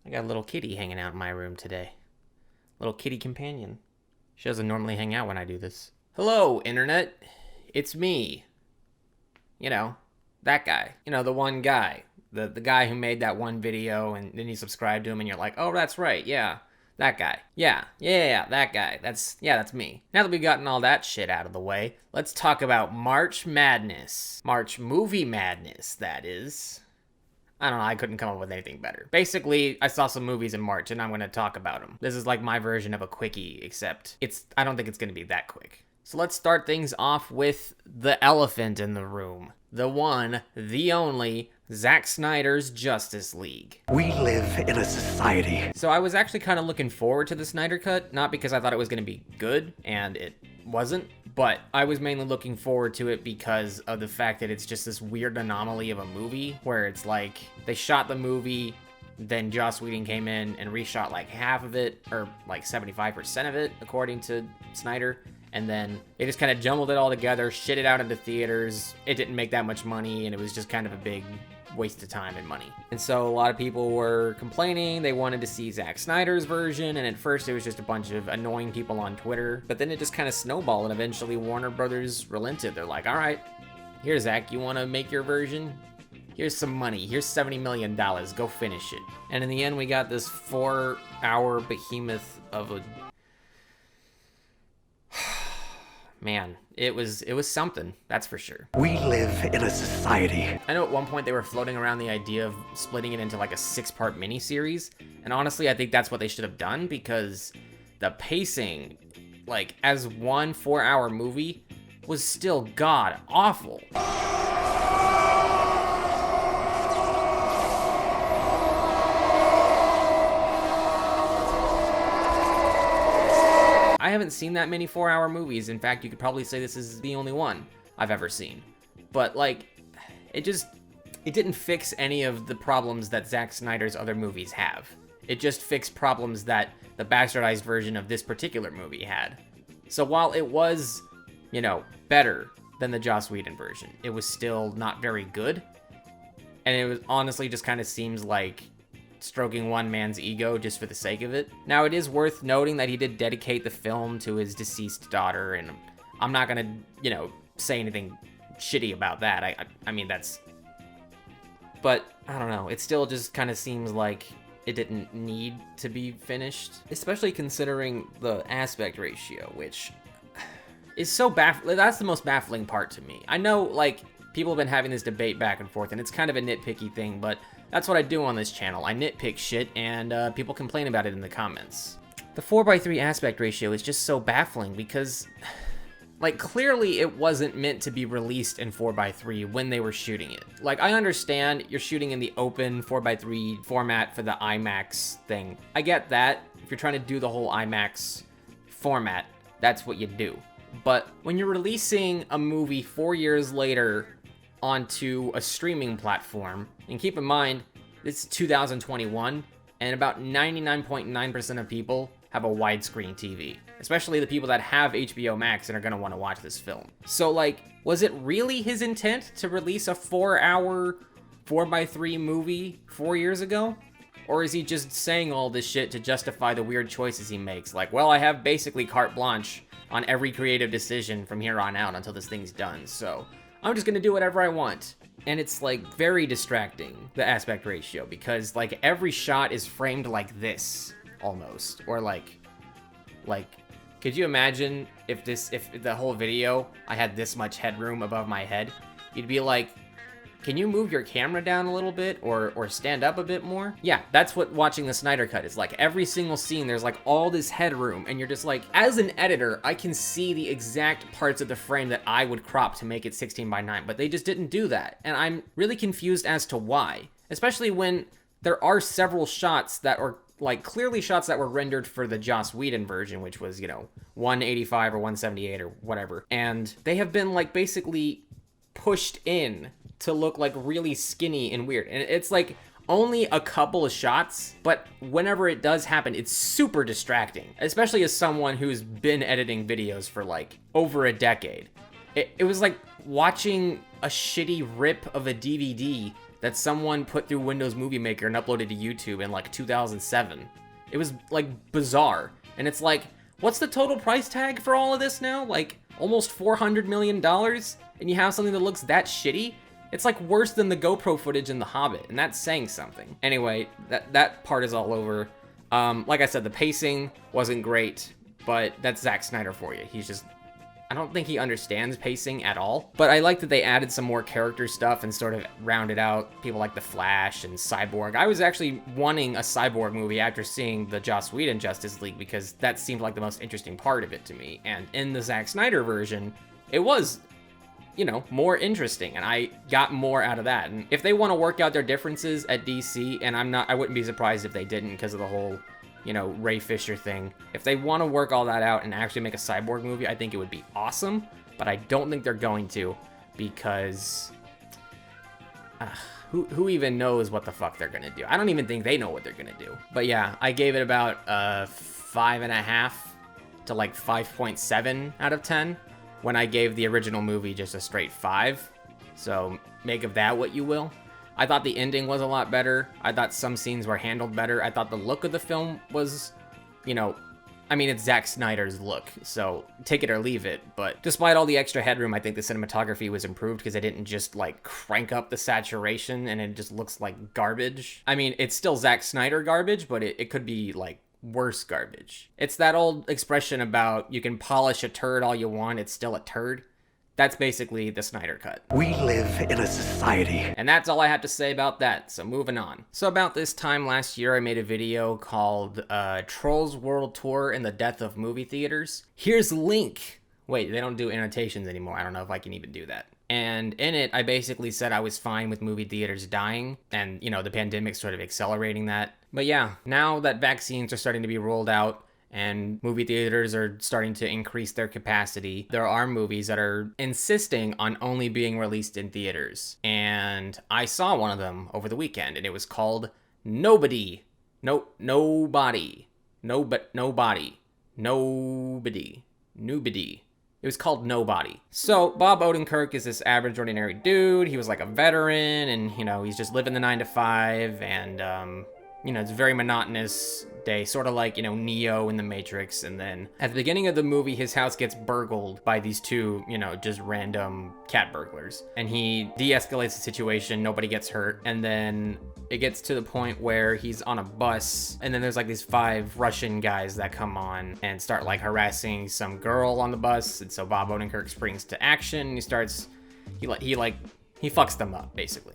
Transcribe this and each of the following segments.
I got a little kitty hanging out in my room today. Little kitty companion. She doesn't normally hang out when I do this. Hello, Internet. It's me. You know, that guy. You know, the one guy. The guy who made that one video and then you subscribe to him and you're like, oh, that's right, yeah. That guy. Yeah, that guy. That's me. Now that we've gotten all that shit out of the way, let's talk about March Madness. March Movie Madness, that is. I don't know, I couldn't come up with anything better. Basically, I saw some movies in March and I'm going to talk about them. This is like my version of a quickie, except I don't think it's going to be that quick. So let's start things off with the elephant in the room. The one, the only, Zack Snyder's Justice League. We live in a society. So I was actually kind of looking forward to the Snyder Cut, not because I thought it was going to be good, and it wasn't, but I was mainly looking forward to it because of the fact that it's just this weird anomaly of a movie, where it's like, they shot the movie, then Joss Whedon came in and reshot like half of it, or like 75% of it, according to Snyder. And then they just kind of jumbled it all together, shit it out into theaters. It didn't make that much money, and it was just kind of a big waste of time and money. And so a lot of people were complaining. They wanted to see Zack Snyder's version, and at first it was just a bunch of annoying people on Twitter. But then it just kind of snowballed, and eventually Warner Brothers relented. They're like, all right, here, Zack, you want to make your version? Here's some money. Here's $70 million. Go finish it. And in the end, we got this 4-hour behemoth of a... Man, it was something, that's for sure. We live in a society. I know at one point they were floating around the idea of splitting it into like a 6-part miniseries, and honestly, I think that's what they should have done, because the pacing, like, as one 4-hour movie, was still god-awful. I haven't seen that many 4-hour movies. In fact, you could probably say this is the only one I've ever seen. But, like, it didn't fix any of the problems that Zack Snyder's other movies have. It just fixed problems that the bastardized version of this particular movie had. So while it was, you know, better than the Joss Whedon version, it was still not very good. And it was honestly just kind of seems like stroking one man's ego just for the sake of it. Now, it is worth noting that he did dedicate the film to his deceased daughter, and I'm not gonna, you know, say anything shitty about that. I mean, that's... But, I don't know, it still just kind of seems like it didn't need to be finished, especially considering the aspect ratio, which is so baffling. That's the most baffling part to me. I know, like, people have been having this debate back and forth, and it's kind of a nitpicky thing, but that's what I do on this channel. I nitpick shit, and people complain about it in the comments. The 4:3 aspect ratio is just so baffling because, like, clearly it wasn't meant to be released in 4:3 when they were shooting it. Like, I understand you're shooting in the open 4:3 format for the IMAX thing. I get that. If you're trying to do the whole IMAX format, that's what you do. But when you're releasing a movie 4 years later onto a streaming platform, and keep in mind, it's 2021, and about 99.9% of people have a widescreen TV, especially the people that have HBO Max and are gonna wanna watch this film. So, like, was it really his intent to release a 4-hour 4:3 movie 4 years ago? Or is he just saying all this shit to justify the weird choices he makes? Like, well, I have basically carte blanche on every creative decision from here on out until this thing's done, so I'm just gonna do whatever I want. And it's, like, very distracting, the aspect ratio, because, like, every shot is framed like this, almost. Or, like, could you imagine if the whole video, I had this much headroom above my head? You'd be like, can you move your camera down a little bit, or stand up a bit more? Yeah, that's what watching the Snyder Cut is like. Every single scene, there's like all this headroom, and you're just like, as an editor, I can see the exact parts of the frame that I would crop to make it 16:9, but they just didn't do that. And I'm really confused as to why, especially when there are several shots that are like clearly shots that were rendered for the Joss Whedon version, which was, you know, 185 or 178 or whatever. And they have been like basically pushed in to look like really skinny and weird. And it's like only a couple of shots, but whenever it does happen, it's super distracting, especially as someone who's been editing videos for like over a decade. It was like watching a shitty rip of a DVD that someone put through Windows Movie Maker and uploaded to YouTube in like 2007. It was like bizarre. And it's like, what's the total price tag for all of this now? Like almost $400 million? And you have something that looks that shitty? It's like worse than the GoPro footage in The Hobbit, and that's saying something. Anyway, that part is all over. Like I said, the pacing wasn't great, but that's Zack Snyder for you. He's just, I don't think he understands pacing at all. But I like that they added some more character stuff and sort of rounded out people like The Flash and Cyborg. I was actually wanting a Cyborg movie after seeing the Joss Whedon Justice League because that seemed like the most interesting part of it to me. And in the Zack Snyder version, it was, you know, more interesting, and I got more out of that. And if they want to work out their differences at DC, and I wouldn't be surprised if they didn't because of the whole, you know, Ray Fisher thing. If they want to work all that out and actually make a Cyborg movie, I think it would be awesome, but I don't think they're going to because who even knows what the fuck they're gonna do? I don't even think they know what they're gonna do. But yeah, I gave it about 5.5 to like 5.7 out of 10. When I gave the original movie just a straight 5. So make of that what you will. I thought the ending was a lot better. I thought some scenes were handled better. I thought the look of the film was, you know, I mean, it's Zack Snyder's look, so take it or leave it. But despite all the extra headroom, I think the cinematography was improved because they didn't just like crank up the saturation and it just looks like garbage. I mean, it's still Zack Snyder garbage, but it could be like worse garbage. It's that old expression about you can polish a turd all you want, it's still a turd. That's basically the Snyder Cut. We live in a society. And that's all I have to say about that, so moving on. So about this time last year, I made a video called Trolls World Tour and the Death of Movie Theaters. Here's a link. Wait, they don't do annotations anymore. I don't know if I can even do that. And in it, I basically said I was fine with movie theaters dying and, you know, the pandemic sort of accelerating that. But yeah, now that vaccines are starting to be rolled out and movie theaters are starting to increase their capacity, there are movies that are insisting on only being released in theaters. And I saw one of them over the weekend, and it was called Nobody. Nobody. It was called Nobody. So Bob Odenkirk is this average, ordinary dude. He was like a veteran, and, you know, he's just living the 9 to 5, and, you know, it's a very monotonous day, sort of like, you know, Neo in The Matrix. And then at the beginning of the movie, his house gets burgled by these two, you know, just random cat burglars. And he de-escalates the situation, nobody gets hurt. And then it gets to the point where he's on a bus, and then there's like these 5 Russian guys that come on and start like harassing some girl on the bus. And so Bob Odenkirk springs to action. He starts, he fucks them up, basically.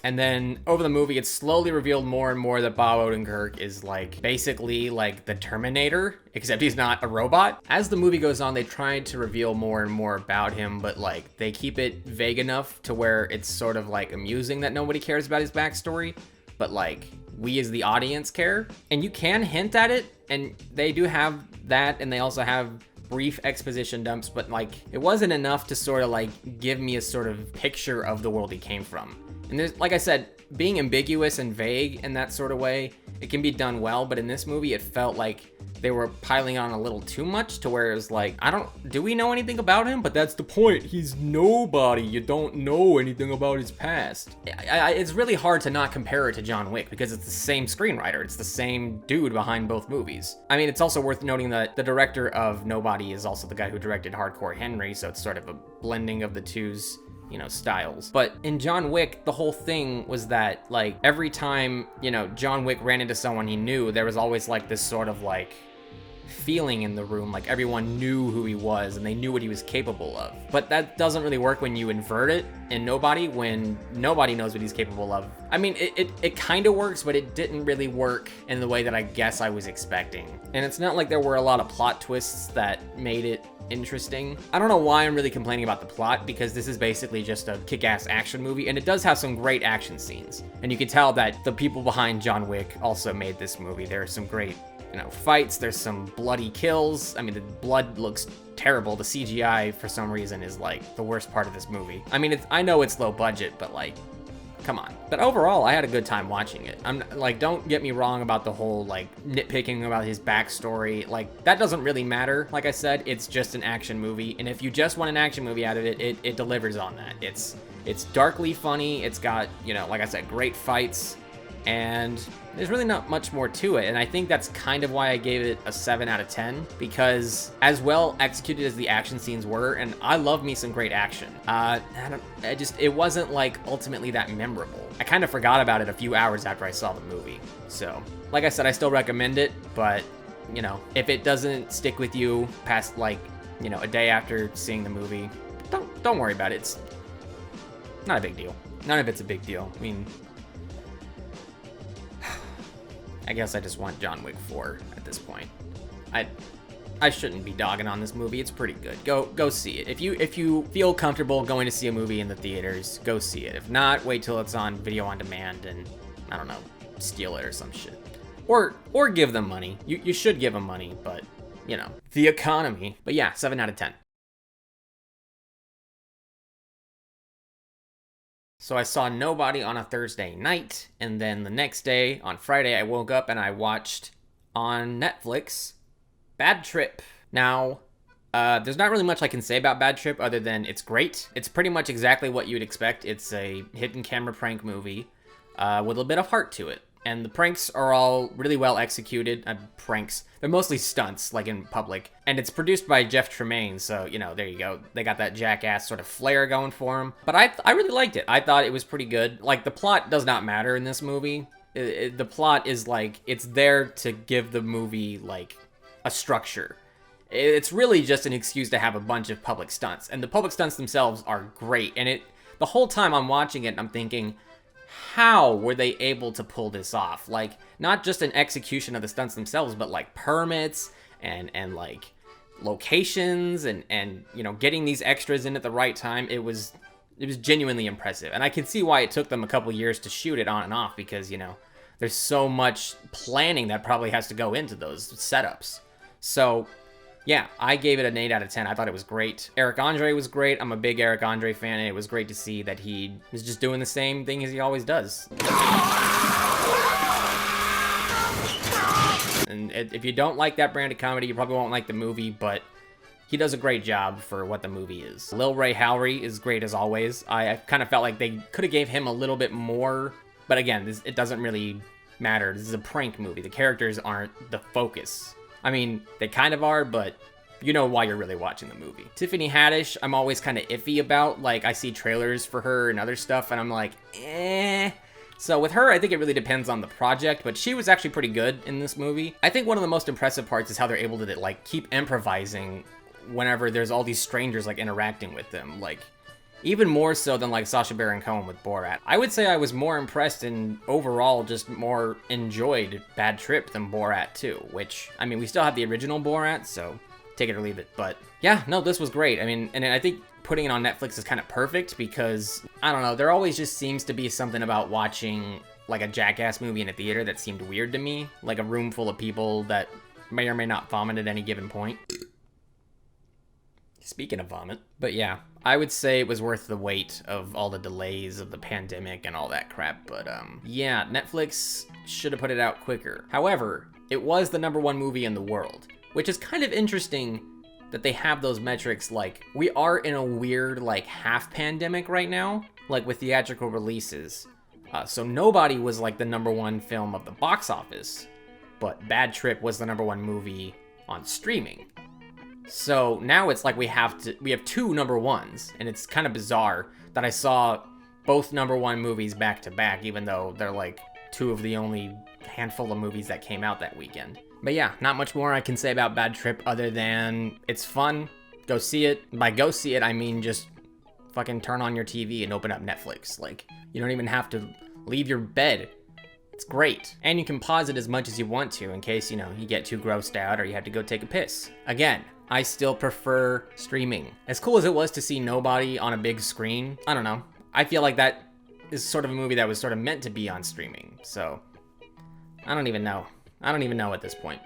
And then over the movie, it's slowly revealed more and more that Bob Odenkirk is like basically like the Terminator, except he's not a robot. As the movie goes on, they try to reveal more and more about him, but like they keep it vague enough to where it's sort of like amusing that nobody cares about his backstory, but like we as the audience care. And you can hint at it, and they do have that, and they also have brief exposition dumps, but like it wasn't enough to sort of like give me a sort of picture of the world he came from. And there's, like I said, being ambiguous and vague in that sort of way, it can be done well, but in this movie it felt like they were piling on a little too much to where it was like, do we know anything about him? But that's the point, he's nobody. You don't know anything about his past. It's really hard to not compare it to John Wick because it's the same screenwriter, it's the same dude behind both movies. I mean, it's also worth noting that the director of Nobody is also the guy who directed Hardcore Henry, so it's sort of a blending of the two's, you know, styles. But in John Wick, the whole thing was that like every time, you know, John Wick ran into someone he knew, there was always like this sort of like feeling in the room, like everyone knew who he was and they knew what he was capable of. But that doesn't really work when you invert it in Nobody, when nobody knows what he's capable of. I mean, it kind of works, but it didn't really work in the way that I guess I was expecting. And it's not like there were a lot of plot twists that made it interesting. I don't know why I'm really complaining about the plot, because this is basically just a kick-ass action movie, and it does have some great action scenes. And you can tell that the people behind John Wick also made this movie. There are some great, you know, fights, there's some bloody kills. I mean, the blood looks terrible. The CGI, for some reason, is like the worst part of this movie. I mean, I know it's low budget, but like, come on. But overall, I had a good time watching it. I'm like, don't get me wrong about the whole like nitpicking about his backstory. Like, that doesn't really matter. Like I said, it's just an action movie, and if you just want an action movie out of it, it delivers on that. It's darkly funny. It's got, you know, like I said, great fights, and there's really not much more to it. And I think that's kind of why I gave it a 7 out of 10, because as well executed as the action scenes were, and I love me some great action, it wasn't like ultimately that memorable. I kind of forgot about it a few hours after I saw the movie. So, like I said, I still recommend it, but, you know, if it doesn't stick with you past, like, you know, a day after seeing the movie, don't worry about it. It's not a big deal. None of it's a big deal. I mean, I guess I just want John Wick 4 at this point. I shouldn't be dogging on this movie. It's pretty good. Go see it. If you feel comfortable going to see a movie in the theaters, go see it. If not, wait till it's on video on demand and, I don't know, steal it or some shit. Or give them money. You should give them money, but, you know, the economy. But yeah, 7 out of 10. So I saw Nobody on a Thursday night, and then the next day, on Friday, I woke up and I watched on Netflix Bad Trip. Now, there's not really much I can say about Bad Trip other than it's great. It's pretty much exactly what you'd expect. It's a hidden camera prank movie with a bit of heart to it. And the pranks are all really well executed. Pranks. They're mostly stunts, like in public. And it's produced by Jeff Tremaine, so, you know, there you go. They got that jackass sort of flair going for them. But I really liked it. I thought it was pretty good. Like, the plot does not matter in this movie. The plot is, like, it's there to give the movie, like, a structure. It's really just an excuse to have a bunch of public stunts. And the public stunts themselves are great. And the whole time I'm watching it, I'm thinking, how were they able to pull this off? Like, not just an execution of the stunts themselves, but like permits and like locations and you know, getting these extras in at the right time. It was genuinely impressive. And I can see why it took them a couple years to shoot it on and off, because, you know, there's so much planning that probably has to go into those setups. So yeah, I gave it an 8 out of 10. I thought it was great. Eric Andre was great. I'm a big Eric Andre fan, and it was great to see that he was just doing the same thing as he always does. And if you don't like that brand of comedy, you probably won't like the movie, but he does a great job for what the movie is. Lil Ray Howery is great as always. I kind of felt like they could have gave him a little bit more, but again, it doesn't really matter. This is a prank movie. The characters aren't the focus. I mean, they kind of are, but you know why you're really watching the movie. Tiffany Haddish, I'm always kind of iffy about. Like, I see trailers for her and other stuff, and I'm like, eh. So with her, I think it really depends on the project, but she was actually pretty good in this movie. I think one of the most impressive parts is how they're able to, like, keep improvising whenever there's all these strangers, like, interacting with them. Like, even more so than, like, Sacha Baron Cohen with Borat. I would say I was more impressed and overall just more enjoyed Bad Trip than Borat 2, which, I mean, we still have the original Borat, so take it or leave it. But yeah, no, this was great. I mean, and I think putting it on Netflix is kind of perfect because, I don't know, there always just seems to be something about watching, like, a Jackass movie in a theater that seemed weird to me. Like a room full of people that may or may not vomit at any given point. Speaking of vomit. But yeah, I would say it was worth the wait of all the delays of the pandemic and all that crap. But yeah, Netflix should have put it out quicker. However, it was the #1 movie in the world, which is kind of interesting that they have those metrics. Like, we are in a weird, like, half pandemic right now, like with theatrical releases. So Nobody was like the #1 film of the box office, but Bad Trip was the #1 movie on streaming. So now it's like we have 2 #1s, and it's kind of bizarre that I saw both #1 movies back to back, even though they're like 2 of the only handful of movies that came out that weekend. But yeah, not much more I can say about Bad Trip other than it's fun. Go see it. By go see it, I mean just fucking turn on your TV and open up Netflix. Like, you don't even have to leave your bed. It's great. And you can pause it as much as you want to in case, you know, you get too grossed out or you have to go take a piss. Again, I still prefer streaming. As cool as it was to see Nobody on a big screen, I don't know. I feel like that is sort of a movie that was sort of meant to be on streaming. So, I don't even know. I don't even know at this point.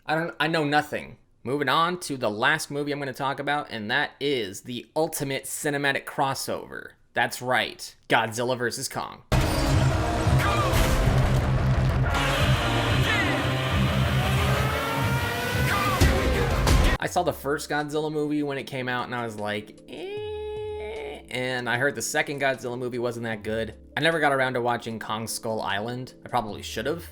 I know nothing. Moving on to the last movie I'm going to talk about, and that is the ultimate cinematic crossover, That's right, Godzilla vs. Kong. I saw the first Godzilla movie when it came out and I was like, eh. And I heard the second Godzilla movie wasn't that good. I never got around to watching Kong Skull Island. I probably should have,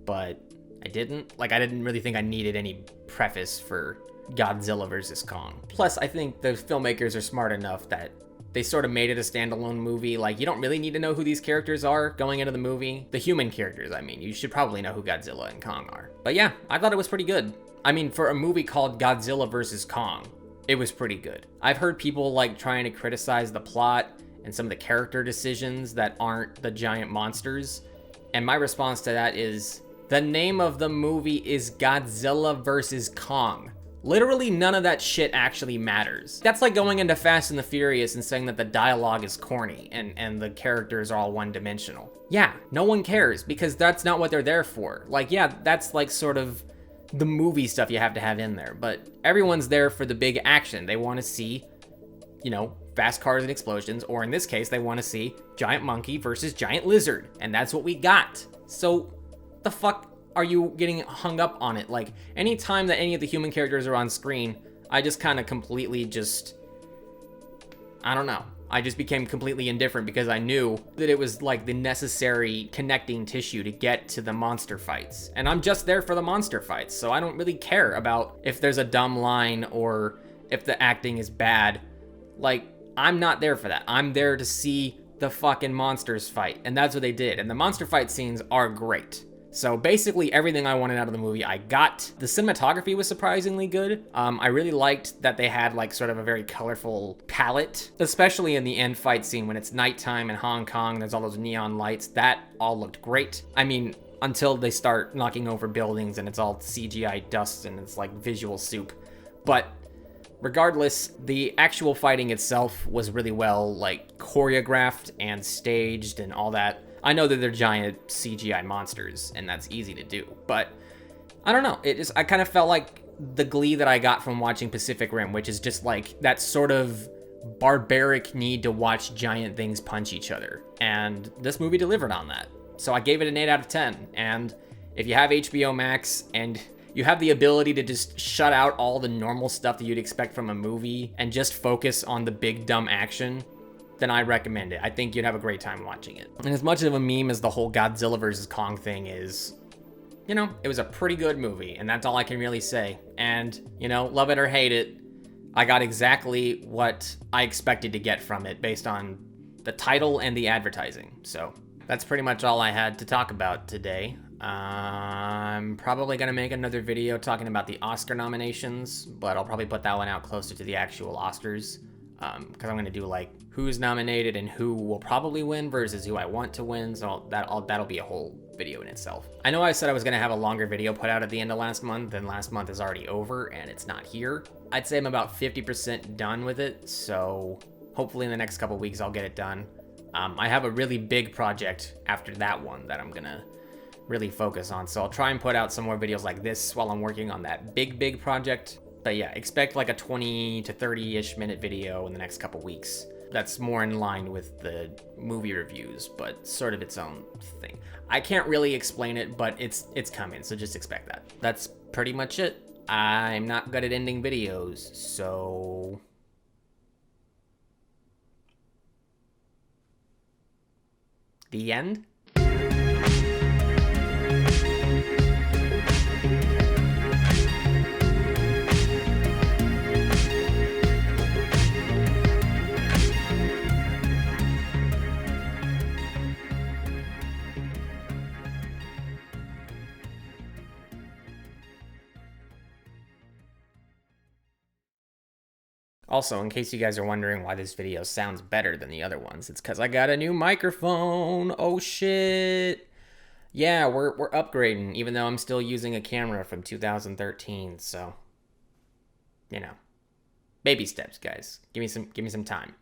but I didn't. Like, I didn't really think I needed any preface for Godzilla vs. Kong. Plus, I think the filmmakers are smart enough that they sort of made it a standalone movie. Like, you don't really need to know who these characters are going into the movie. The human characters, I mean. You should probably know who Godzilla and Kong are. But yeah, I thought it was pretty good. I mean, for a movie called Godzilla vs. Kong, it was pretty good. I've heard people like trying to criticize the plot and some of the character decisions that aren't the giant monsters. And my response to that is, the name of the movie is Godzilla vs. Kong. Literally none of that shit actually matters. That's like going into Fast and the Furious and saying that the dialogue is corny and the characters are all one-dimensional. Yeah, no one cares because that's not what they're there for. Like, yeah, that's like sort of the movie stuff you have to have in there, but everyone's there for the big action. They want to see, you know, fast cars and explosions, or in this case, they want to see giant monkey versus giant lizard, and that's what we got. So, the fuck are you getting hung up on it? Like, anytime that any of the human characters are on screen, I just kind of completely just, I don't know. I just became completely indifferent because I knew that it was like the necessary connecting tissue to get to the monster fights. And I'm just there for the monster fights, so I don't really care about if there's a dumb line or if the acting is bad. Like, I'm not there for that. I'm there to see the fucking monsters fight, and that's what they did. And the monster fight scenes are great. So basically everything I wanted out of the movie, I got. The cinematography was surprisingly good. I really liked that they had like sort of a very colorful palette, especially in the end fight scene when it's nighttime in Hong Kong, there's all those neon lights. That all looked great. I mean, until they start knocking over buildings and it's all CGI dust and it's like visual soup. But regardless, the actual fighting itself was really well like choreographed and staged and all that. I know that they're giant CGI monsters, and that's easy to do, but I don't know. I kind of felt like the glee that I got from watching Pacific Rim, which is just like that sort of barbaric need to watch giant things punch each other. And this movie delivered on that. So I gave it an 8 out of 10. And if you have HBO Max and you have the ability to just shut out all the normal stuff that you'd expect from a movie and just focus on the big dumb action, then I recommend it. I think you'd have a great time watching it. And as much of a meme as the whole Godzilla vs. Kong thing is, you know, it was a pretty good movie, and that's all I can really say. And, you know, love it or hate it, I got exactly what I expected to get from it based on the title and the advertising. So that's pretty much all I had to talk about today. I'm probably going to make another video talking about the Oscar nominations, but I'll probably put that one out closer to the actual Oscars. Because I'm going to do like who's nominated and who will probably win versus who I want to win, so that'll be a whole video in itself. I know I said I was going to have a longer video put out at the end of last month, and last month is already over and it's not here. I'd say I'm about 50% done with it, so hopefully in the next couple weeks I'll get it done. I have a really big project after that one that I'm going to really focus on, so I'll try and put out some more videos like this while I'm working on that big project. But yeah, expect like a 20 to 30-ish minute video in the next couple weeks. That's more in line with the movie reviews, but sort of its own thing. I can't really explain it, but it's coming, so just expect that. That's pretty much it. I'm not good at ending videos, so the end? Also, in case you guys are wondering why this video sounds better than the other ones, it's because I got a new microphone. Oh shit. Yeah, we're upgrading, even though I'm still using a camera from 2013, so, you know, baby steps, guys. Give me some time.